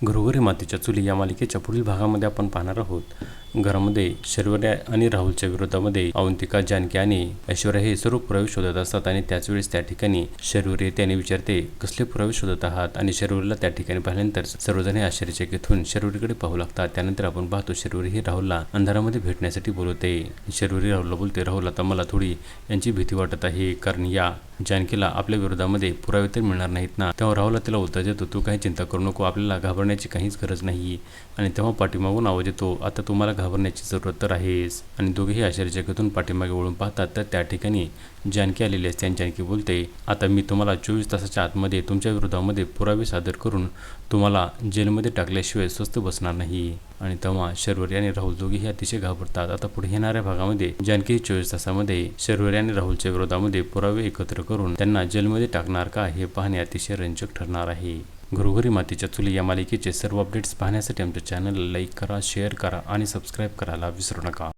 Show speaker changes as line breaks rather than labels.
घरोघरी मातीच्या चुली या मालिकेच्या पुढील भागामध्ये आपण पाहणार आहोत. घरामध्ये शर्वरी आणि राहुलच्या विरोधामध्ये अवंतिका, जानकी आणि ऐश्वर्या हे सर्व पुरावे शोधत असतात आणि त्याच वेळेस त्या ठिकाणी शर्वरी त्याने विचारते, कसले पुरावे शोधत आहात? आणि शर्वरीला त्या ठिकाणी पाहिल्यानंतर सर्वजण आश्चर्यचकित होऊन शर्वरीकडे पाहू लागतात. त्यानंतर आपण पाहतो शर्वरी ही राहुलला अंधारामध्ये भेटण्यासाठी बोलवते. शर्वरी राहुलला बोलते, राहुल आता मला थोडी यांची भीती वाटत आहे, कारण या जानकीला आपल्या विरोधामध्ये पुरावे तर मिळणार नाहीत ना. तेव्हा राहुलला तिला उत्तर देतो, तू काही चिंता करू नको, आपल्याला घाबरण्याची काहीच गरज नाही. आणि तेव्हा पाठीमागून आवाज येतो, आता तुम्हाला घाबरण्याची जरूरत तर आहेच. आणि दोघेही आश्चर्यचकितून पाठीमागे वळून पाहतात तर त्या ठिकाणी जानकी आलेली असते. आणि जानकी बोलते, आता मी तुम्हाला 24 तासाच्या आतमध्ये तुमच्या विरोधामध्ये पुरावे सादर करून तुम्हाला जेलमध्ये टाकल्याशिवाय स्वस्त बसणार नाही. आणि तेव्हा शर्वरी आणि राहुल दोघेही अतिशय घाबरतात. आता पुढे येणाऱ्या भागामध्ये जानकी 24 तासामध्ये शर्वरी आणि राहुलच्या विरोधामध्ये पुरावे एकत्र करून त्यांना जेलमध्ये टाकणार का, हे पाहणे अतिशय रंजक ठरणार आहे. घरोघरी मातीच्या चुली या मालिकेचे सर्व अपडेट्स पाहण्यासाठी आमच्या चॅनलला लाईक करा, शेअर करा आणि सबस्क्राईब करायला विसरू नका.